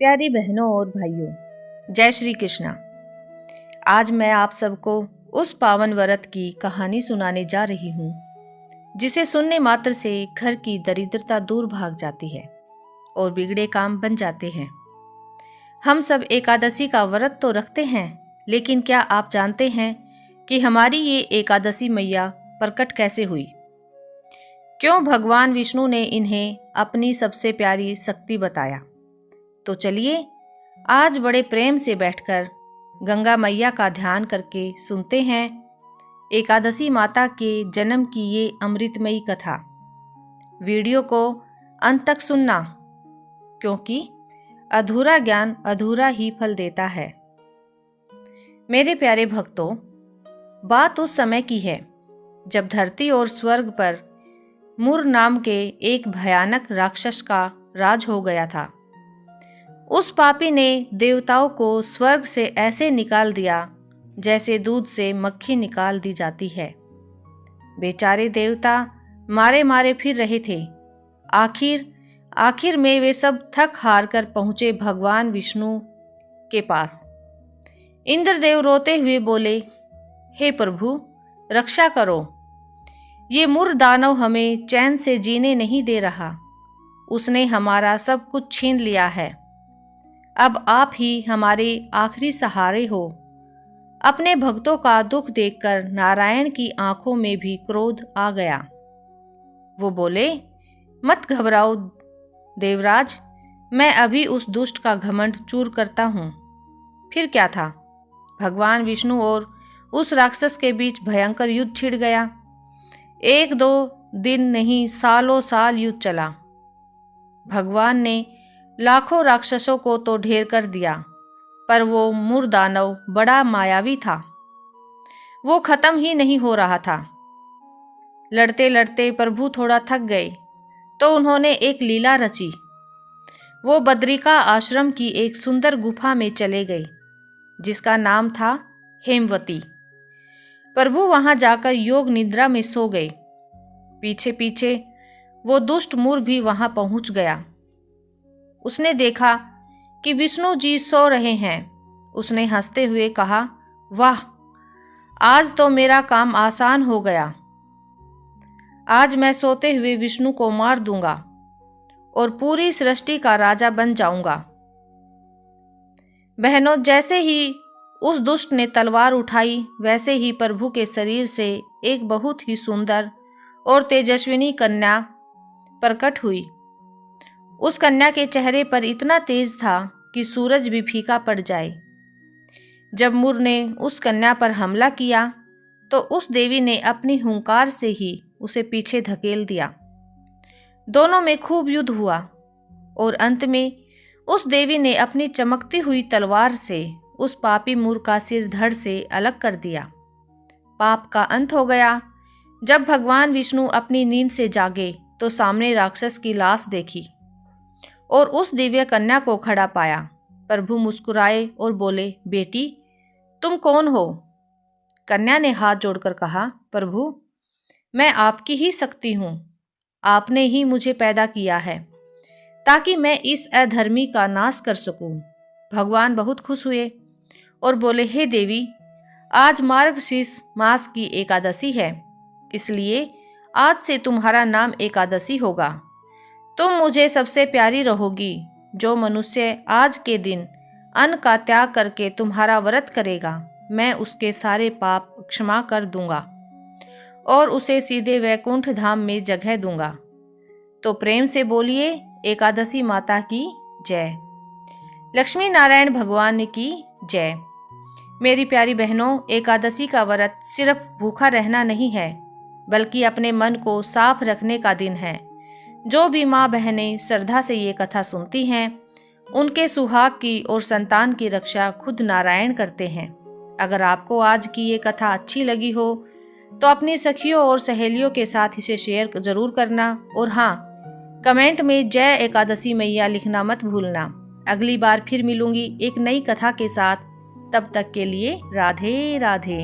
प्यारी बहनों और भाइयों, जय श्री कृष्णा। आज मैं आप सबको उस पावन व्रत की कहानी सुनाने जा रही हूँ जिसे सुनने मात्र से घर की दरिद्रता दूर भाग जाती है और बिगड़े काम बन जाते हैं। हम सब एकादशी का व्रत तो रखते हैं, लेकिन क्या आप जानते हैं कि हमारी ये एकादशी मैया प्रकट कैसे हुई? क्यों भगवान विष्णु ने इन्हें अपनी सबसे प्यारी शक्ति बताया? तो चलिए आज बड़े प्रेम से बैठकर गंगा मैया का ध्यान करके सुनते हैं एकादशी माता के जन्म की ये अमृतमयी कथा। वीडियो को अंत तक सुनना, क्योंकि अधूरा ज्ञान अधूरा ही फल देता है। मेरे प्यारे भक्तों, बात उस समय की है जब धरती और स्वर्ग पर मुर नाम के एक भयानक राक्षस का राज हो गया था। उस पापी ने देवताओं को स्वर्ग से ऐसे निकाल दिया जैसे दूध से मक्खी निकाल दी जाती है। बेचारे देवता मारे मारे फिर रहे थे। आखिर में वे सब थक हार कर पहुंचे भगवान विष्णु के पास। इंद्रदेव रोते हुए बोले, हे प्रभु, रक्षा करो। ये मुर दानव हमें चैन से जीने नहीं दे रहा। उसने हमारा सब कुछ छीन लिया है। अब आप ही हमारे आखिरी सहारे हो। अपने भक्तों का दुख देखकर नारायण की आंखों में भी क्रोध आ गया। वो बोले, मत घबराओ देवराज, मैं अभी उस दुष्ट का घमंड चूर करता हूँ। फिर क्या था, भगवान विष्णु और उस राक्षस के बीच भयंकर युद्ध छिड़ गया। एक दो दिन नहीं, सालों साल युद्ध चला। भगवान ने लाखों राक्षसों को तो ढेर कर दिया, पर वो मुर दानव बड़ा मायावी था। वो खत्म ही नहीं हो रहा था। लड़ते लड़ते प्रभु थोड़ा थक गए तो उन्होंने एक लीला रची। वो बद्रिका आश्रम की एक सुंदर गुफा में चले गए जिसका नाम था हेमवती। प्रभु वहां जाकर योग निद्रा में सो गए। पीछे पीछे वो दुष्ट मुर भी वहां पहुंच गया। उसने देखा कि विष्णु जी सो रहे हैं। उसने हंसते हुए कहा, वाह, आज तो मेरा काम आसान हो गया। आज मैं सोते हुए विष्णु को मार दूंगा और पूरी सृष्टि का राजा बन जाऊंगा। बहनों, जैसे ही उस दुष्ट ने तलवार उठाई, वैसे ही प्रभु के शरीर से एक बहुत ही सुंदर और तेजस्विनी कन्या प्रकट हुई। उस कन्या के चेहरे पर इतना तेज था कि सूरज भी फीका पड़ जाए। जब मुर ने उस कन्या पर हमला किया तो उस देवी ने अपनी हुंकार से ही उसे पीछे धकेल दिया। दोनों में खूब युद्ध हुआ और अंत में उस देवी ने अपनी चमकती हुई तलवार से उस पापी मुर का सिर धड़ से अलग कर दिया। पाप का अंत हो गया। जब भगवान विष्णु अपनी नींद से जागे तो सामने राक्षस की लाश देखी और उस दिव्य कन्या को खड़ा पाया। प्रभु मुस्कुराए और बोले, बेटी, तुम कौन हो? कन्या ने हाथ जोड़कर कहा, प्रभु, मैं आपकी ही शक्ति हूँ। आपने ही मुझे पैदा किया है ताकि मैं इस अधर्मी का नाश कर सकूं। भगवान बहुत खुश हुए और बोले, हे देवी, आज मार्गशीर्ष मास की एकादशी है, इसलिए आज से तुम्हारा नाम एकादशी होगा। तुम मुझे सबसे प्यारी रहोगी। जो मनुष्य आज के दिन अन्न का त्याग करके तुम्हारा व्रत करेगा, मैं उसके सारे पाप क्षमा कर दूंगा और उसे सीधे वैकुंठ धाम में जगह दूंगा। तो प्रेम से बोलिए, एकादशी माता की जय। लक्ष्मी नारायण भगवान की जय। मेरी प्यारी बहनों, एकादशी का व्रत सिर्फ भूखा रहना नहीं है, बल्कि अपने मन को साफ रखने का दिन है। जो भी माँ बहनें श्रद्धा से ये कथा सुनती हैं, उनके सुहाग की और संतान की रक्षा खुद नारायण करते हैं। अगर आपको आज की ये कथा अच्छी लगी हो तो अपनी सखियों और सहेलियों के साथ इसे शेयर जरूर करना, और हाँ, कमेंट में जय एकादशी मैया लिखना मत भूलना। अगली बार फिर मिलूंगी एक नई कथा के साथ। तब तक के लिए राधे राधे।